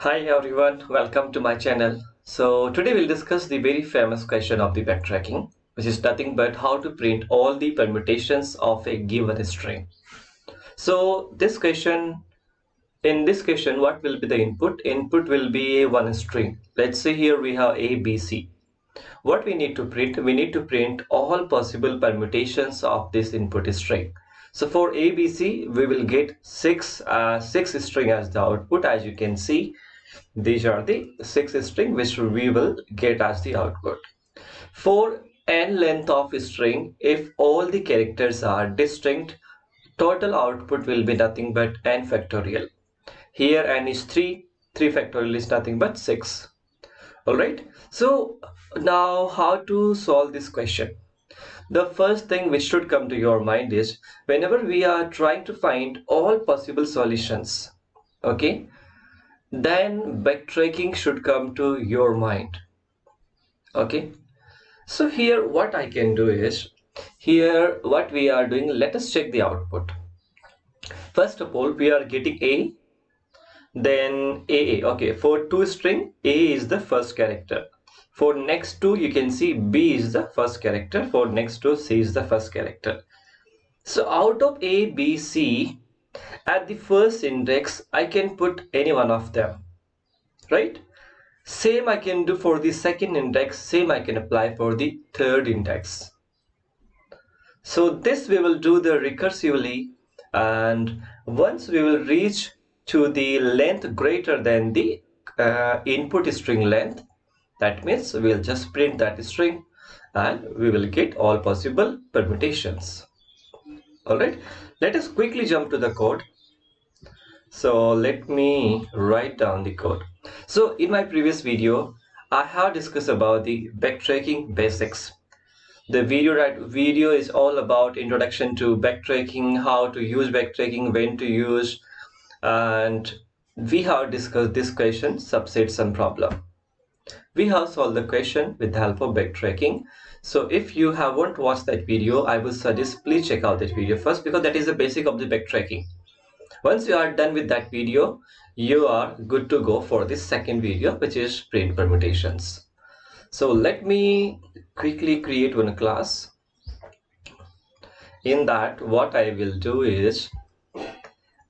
Hi everyone, welcome to my channel. So today we'll discuss the very famous question of the backtracking, which is nothing but how to print all the permutations of a given string. So in this question, what will be the input? Input will be a one string. Let's say here we have A, B, C. What we need to print? We need to print all possible permutations of this input string. So for ABC, we will get six string as the output. As you can see, these are the six string which we will get as the output. For n length of string, if all the characters are distinct, total output will be nothing but n factorial. Here n is 3, 3 factorial is nothing but 6. Alright, so now how to solve this question? The first thing which should come to your mind is whenever we are trying to find all possible solutions, okay, then backtracking should come to your mind. Okay, so here what I can do is, here what we are doing, let us check the output. First of all, we are getting A, then AA. Okay, for two string, A is the first character. For next two, you can see B is the first character. For next two, C is the first character. So out of A, B, C, at the first index, I can put any one of them, right? Same I can do for the second index, same I can apply for the third index. So this we will do the recursively, and once we will reach to the length greater than the input string length, that means we'll just print that string and we will get all possible permutations. Alright, let us quickly jump to the code. So let me write down the code. So in my previous video, I have discussed about the backtracking basics. The video is all about introduction to backtracking, how to use backtracking, when to use, and we have discussed this question, subsets and problem. We have solved the question with the help of backtracking. So if you haven't watched that video, I would suggest please check out that video first, because that is the basic of the backtracking. Once you are done with that video, you are good to go for the second video, which is print permutations. So let me quickly create one class. In that, what I will do is,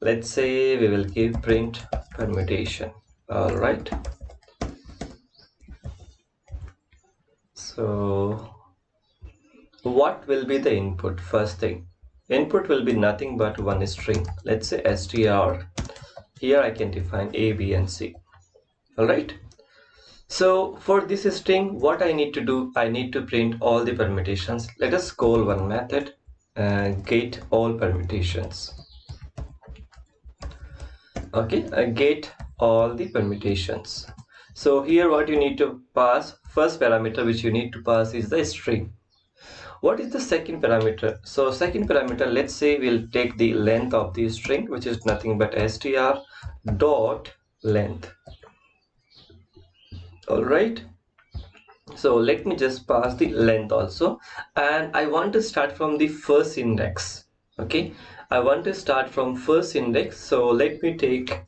let's say we will give print permutation. All right. So what will be the input? First thing, input will be nothing but one string. Let's say str. Here I can define A, B, and C. All right. So for this string, what I need to do, I need to print all the permutations. Let us call one method, get all permutations. Okay, get all the permutations. So here what you need to pass, first parameter which you need to pass is the string. What is the second parameter? So second parameter, let's say we'll take the length of the string, which is nothing but str dot length. All right, so let me just pass the length also, and I want to start from the first index. Okay, I want to start from first index, so let me take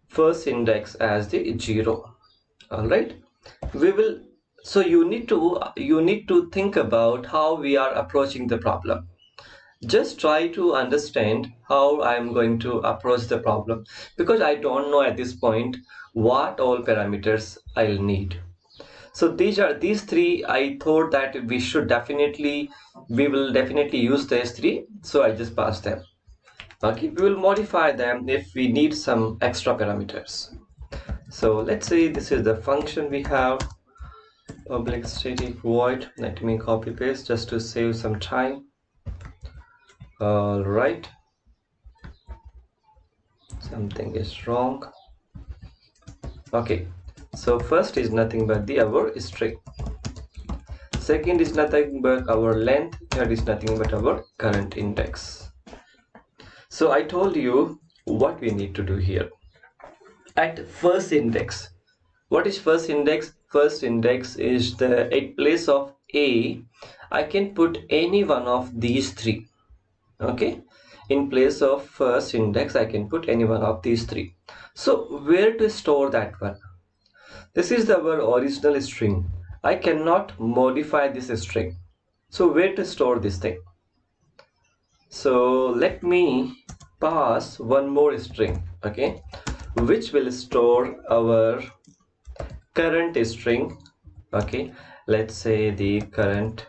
first index as the 0. All right, we will, so you need to think about how we are approaching the problem. Just try to understand how I am going to approach the problem, because I don't know at this point what all parameters I'll need. So these three, I thought that we will definitely use these three, so I just pass them. Okay, we will modify them if we need some extra parameters. So let's say this is the function we have, public static void. Let me copy paste just to save some time. All right, something is wrong. Okay, so first is nothing but our string, second is nothing but our length, third is nothing but our current index. So I told you what we need to do here. At first index, what is first index? First index is the, in place of A, I can put any one of these three. Okay, In place of first index, I can put any one of these three. So where to store that one? This is our original string. I cannot modify this string. So where to store this thing? So let me pass one more string, okay, which will store our current string. Okay, let's say the current.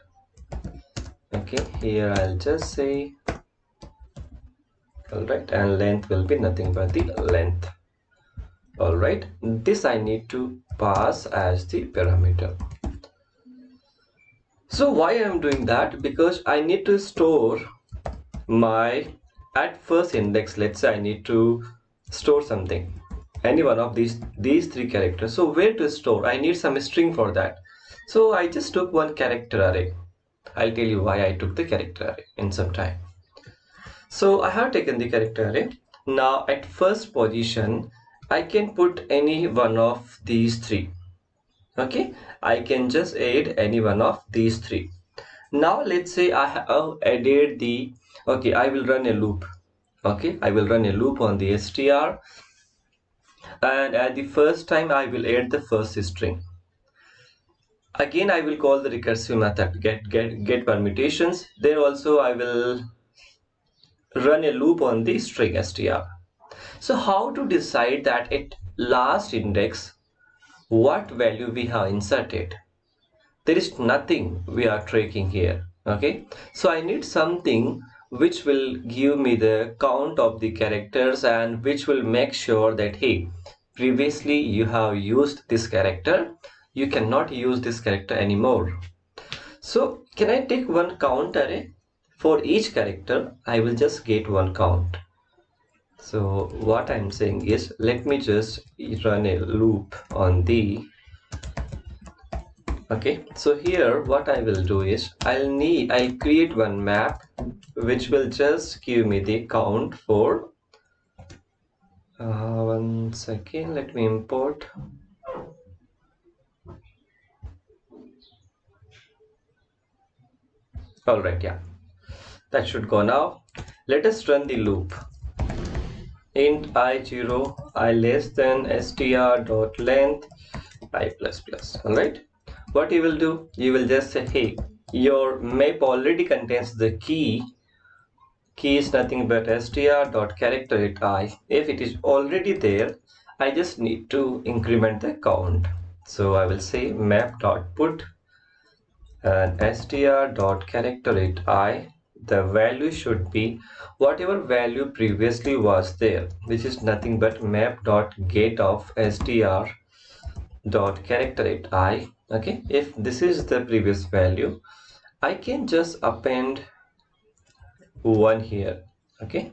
Okay, here I'll just say, all right, and length will be nothing but the length. All right, this I need to pass as the parameter. So why I'm doing that? Because I need to store my at first index. Let's say I need to store something, any one of these three characters. So where to store? I need some string for that. So I just took one character array. I'll tell you why I took the character array in some time. So I have taken the character array. Now at first position, I can put any one of these three. Okay, I can just add any one of these three. Now let's say I have added the, okay, I will run a loop. Okay, I will run a loop on the str, and at the first time I will add the first string. Again I will call the recursive method get permutations. There also I will run a loop on the string str. So how to decide that at last index what value we have inserted? There is nothing we are tracking here. Okay, so I need something which will give me the count of the characters and which will make sure that, hey, previously you have used this character, you cannot use this character anymore. So can I take one count array? For each character I will just get one count. So what I'm saying is, let me just run a loop on the, okay, so here what I will do is I'll create one map which will just give me the count for one second, let me import. All right, yeah, that should go now. Let us run the loop. Int I0 I less than str dot length I plus plus. All right, what you will do, you will just say, hey, your map already contains the key is nothing but str.character I. If it is already there, I just need to increment the count. So I will say map.put and str.character I. The value should be whatever value previously was there, which is nothing but map.get of str.character I. Okay, if this is the previous value, I can just append one here. Okay,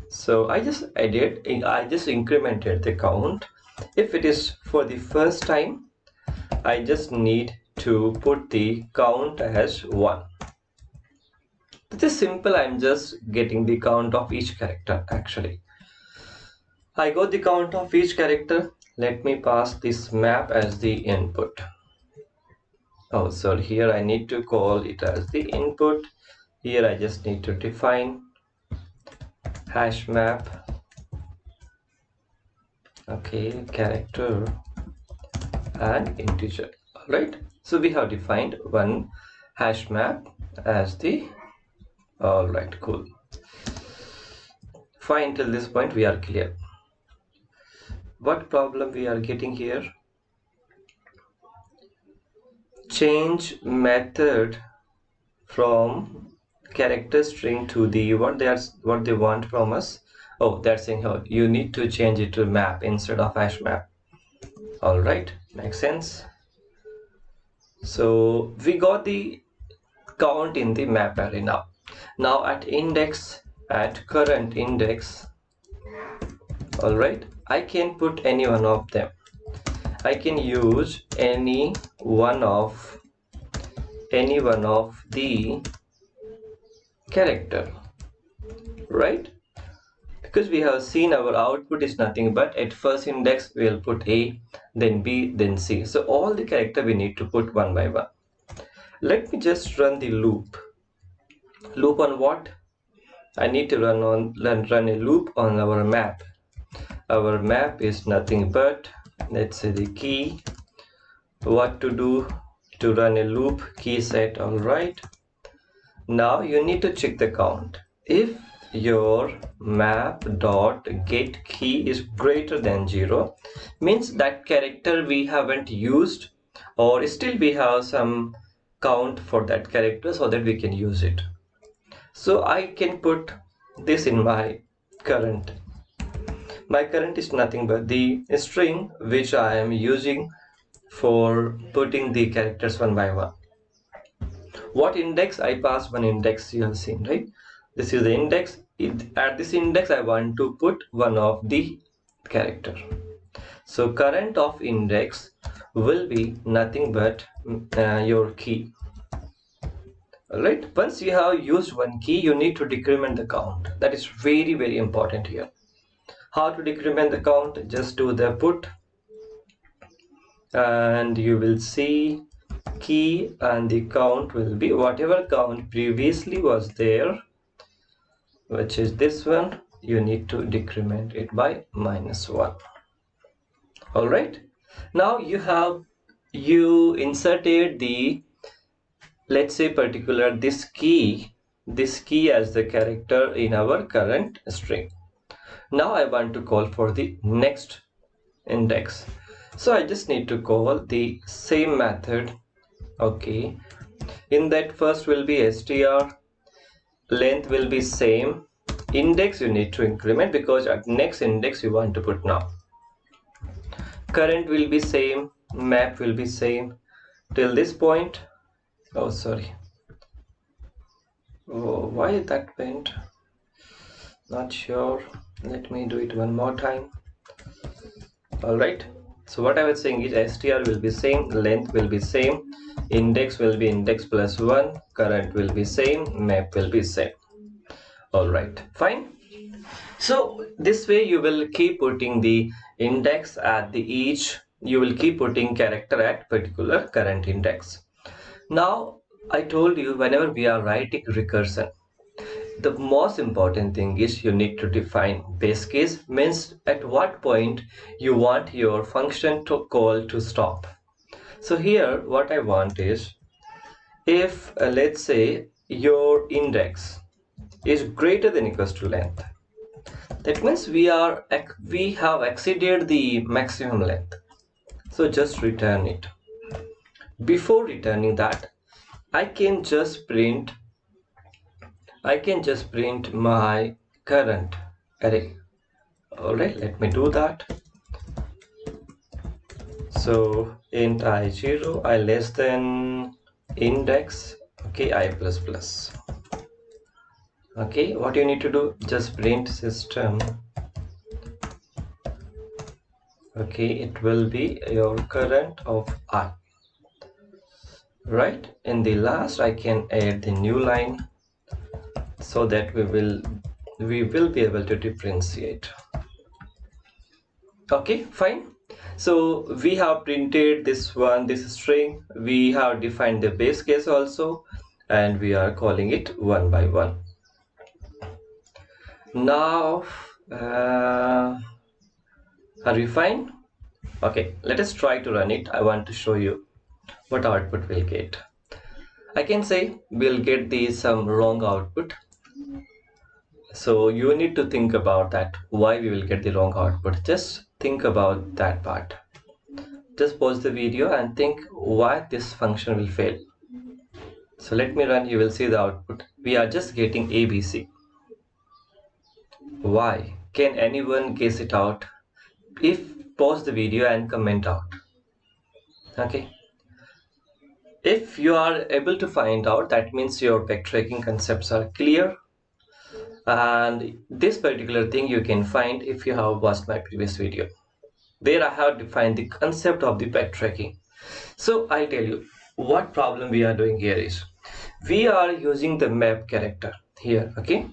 so I just incremented the count. If it is for the first time, I just need to put the count as 1. This is simple. I'm just getting the count of each character. Actually, I got the count of each character. Let me pass this map as the input. Oh, so here I need to call it as the input. Here I just need to define hash map. Okay, character and integer. All right, so we have defined one hash map as the, all right, cool, fine. Till this point we are clear. What problem we are getting here? Change method from character string to the what they want from us. Oh, they're saying, oh, you need to change it to map instead of hash map. All right, makes sense. So we got the count in the map array now. Now at index, at current index, all right, I can put any one of them. I can use any one of the character, right? Because we have seen our output is nothing but at first index we'll put A, then B, then C. So all the character we need to put one by one. Let me just run the loop. Loop on what? I need to run a loop on our map. Our map is nothing but, let's say, the key. What to do to run a loop? Key set. All right. Now you need to check the count. If your map dot get key is greater than 0, means that character we haven't used, or still we have some count for that character so that we can use it. So I can put this in my current. My current is nothing but the string which I am using for putting the characters one by one. What index I pass? One index, you have seen, right? This is the index. At this index I want to put one of the character. So current of index will be nothing but your key. Alright, once you have used one key, you need to decrement the count. That is very important here. How to decrement the count? Just do the put, and you will see key, and the count will be whatever count previously was there, which is this one. You need to decrement it by -1. All right, now you inserted the, let's say, particular this key as the character in our current string. Now I want to call for the next index, so I just need to call the same method. Okay, in that first will be str, length will be same, index you need to increment because at next index you want to put now. Current will be same, map will be same till this point. Oh, sorry. Oh, why that went? Not sure. Let me do it one more time. All right. So what I was saying is str will be same, length will be same, index will be index plus 1, current will be same, map will be same. All right, fine. So this way you will keep putting the index at the each, you will keep putting character at particular current index. Now I told you, whenever we are writing recursion, the most important thing is you need to define base case, means at what point you want your function to call to stop. So here what I want is, if let's say your index is greater than equals to length, that means we have exceeded the maximum length, so just return it. Before returning that, I can just print my current array. All right, let me do that. So int I0, I less than index, okay, I plus plus. Okay, what you need to do, just print system. Okay, it will be your current of I. Right, in the last I can add the new line so that we will be able to differentiate. Okay, fine. So we have printed this string, we have defined the base case also, and we are calling it one by one. Now are we fine? Okay, let us try to run it. I want to show you what output we'll get. I can say we'll get some wrong output. So you need to think about that, why we will get the wrong output. Just think about that part. Just pause the video and think why this function will fail. So let me run, you will see the output. We are just getting ABC. Why? Can anyone guess it out? If pause the video and comment out. Okay. If you are able to find out, that means your backtracking concepts are clear. And this particular thing you can find if you have watched my previous video. There I have defined the concept of the backtracking. So I tell you what problem we are doing here is, we are using the map character here. Okay,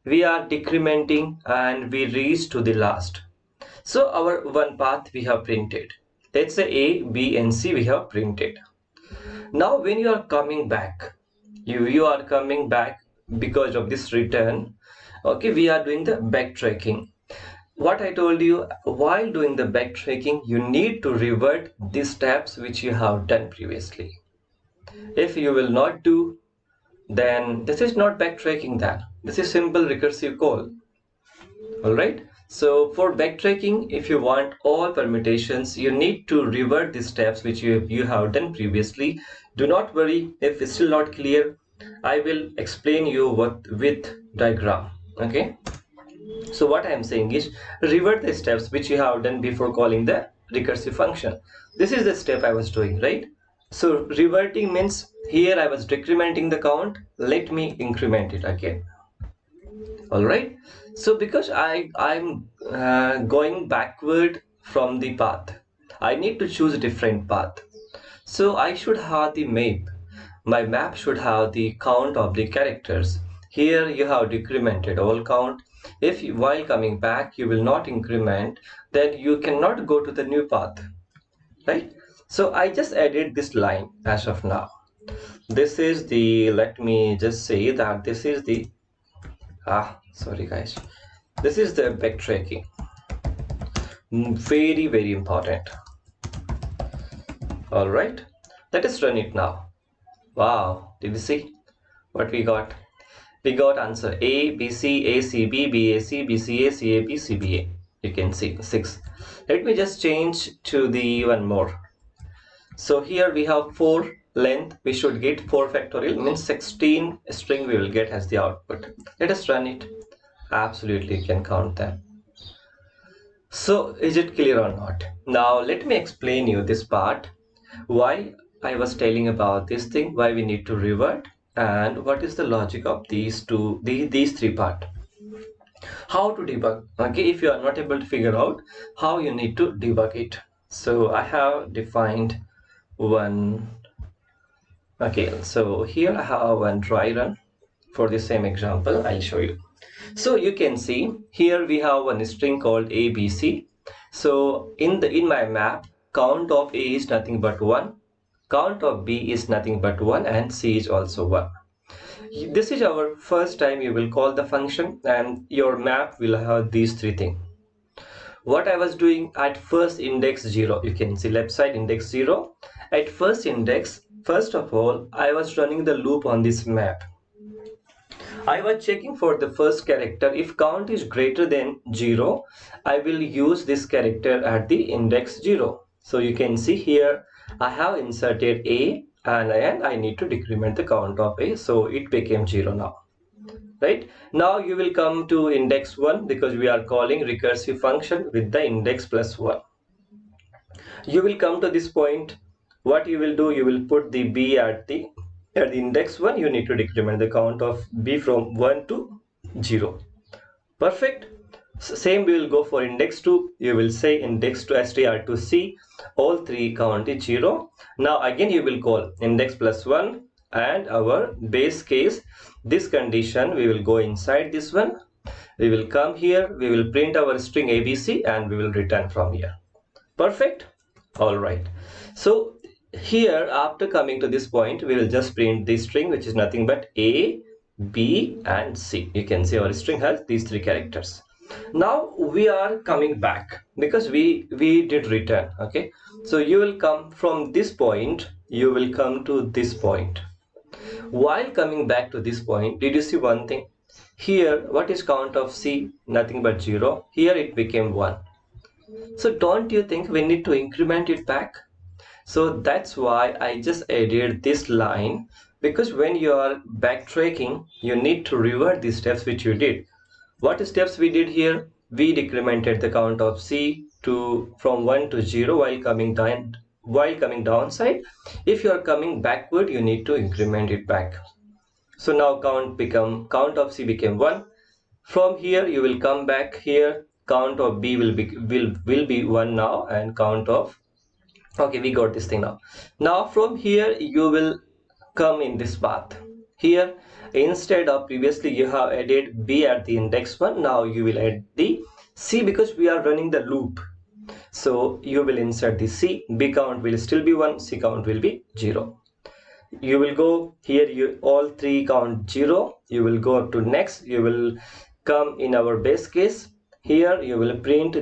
we are decrementing and we reach to the last. So our one path we have printed, let's say A, B and C we have printed. Now when you are coming back, you are coming back because of this return, Okay, we are doing the backtracking. What I told you, while doing the backtracking, you need to revert the steps which you have done previously. If you will not do, then this is not backtracking, that this is simple recursive call. All right, so for backtracking, if you want all permutations, you need to revert the steps which you have done previously. Do not worry if it's still not clear. I will explain you what with diagram. Okay, so what I am saying is revert the steps which you have done before calling the recursive function. This is the step I was doing, right? So reverting means here I was decrementing the count. Let me increment it again. All right, so because I'm going backward from the path, I need to choose a different path. So I should have the map. My map should have the count of the characters. Here you have decremented all count. If you, while coming back you will not increment, then you cannot go to the new path, right? So I just added this line as of now. This is the, let me just say that this is the sorry guys, this is the backtracking. Very important. All right, let us run it now. Wow, did you see what we got? We got answer A, B, C, A, C, B, B, A, C, B, C, A, C, A, B, C, B, A. You can see 6. Let me just change to the one more. So here we have 4 length. We should get 4 factorial, means 16 string we will get as the output. Let us run it. Absolutely, you can count that. So is it clear or not? Now let me explain you this part, why I was telling about this thing, why we need to revert, and what is the logic of these these 3 part. How to debug, okay, if you are not able to figure out how you need to debug it. So I have defined one, okay, so here I have one try run. For the same example I'll show you. So you can see here we have one string called ABC. So in my map, count of A is nothing but 1, count of B is nothing but 1, and C is also 1. This is our first time you will call the function, and your map will have these 3 things. What I was doing at first index 0, you can see left side index 0. At first index, first of all, I was running the loop on this map. I was checking for the first character. If count is greater than 0, I will use this character at the index 0. So you can see here I have inserted A, and I need to decrement the count of A, so it became 0 now. Right, now you will come to index 1 because we are calling recursive function with the index plus 1. You will come to this point. What you will do, you will put the B at the index 1. You need to decrement the count of B from 1 to 0. Perfect. Same we will go for index 2. You will say index to str to C, all 3 count is 0. Now again you will call index plus 1, and our base case, this condition, we will go inside this one. We will come here, we will print our string ABC, and we will return from here. Perfect. All right, so here after coming to this point, we will just print this string which is nothing but A, B, and C. You can see our string has these 3 characters. Now we are coming back because we did return. Okay, so you will come from this point, you will come to this point. While coming back to this point, did you see one thing? Here, what is count of C? Nothing but 0. Here it became 1. So don't you think we need to increment it back? So that's why I just added this line, because when you are backtracking, you need to revert the steps which you did. What steps we did here? We decremented the count of C from 1 to 0 while coming downside. If you are coming backward, you need to increment it back. So now count of C became 1. From here you will come back here. Count of B will be 1 now, and count of, okay, we got this thing now. Now from here you will come in this path. Here instead of previously you have added B at the index 1, now you will add the C because we are running the loop. So you will insert the C. B count will still be 1, C count will be 0. You will go here, you all 3 count 0. You will go to next, you will come in our base case. Here you will print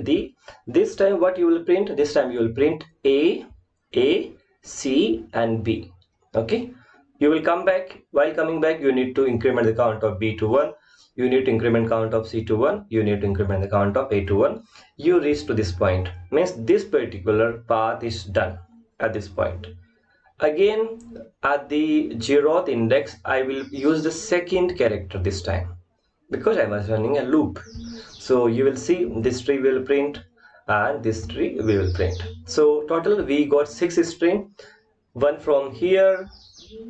this time what you will print, this time you will print A, C and B. Okay, you will come back. While coming back, you need to increment the count of B to 1, you need to increment count of C to 1, you need to increment the count of A to 1. You reach to this point, means this particular path is done at this point. Again, at the 0th index, I will use the second character this time because I was running a loop. So you will see this tree will print and this tree we will print. So total we got 6 string, one from here,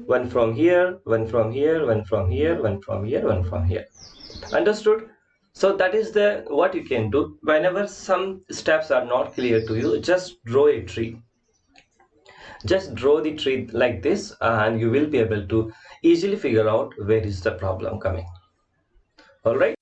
one from here, one from here, one from here, one from here, one from here. Understood? So that is the what you can do. Whenever some steps are not clear to you, just draw a tree. Just draw the tree like this and you will be able to easily figure out where is the problem coming. All right.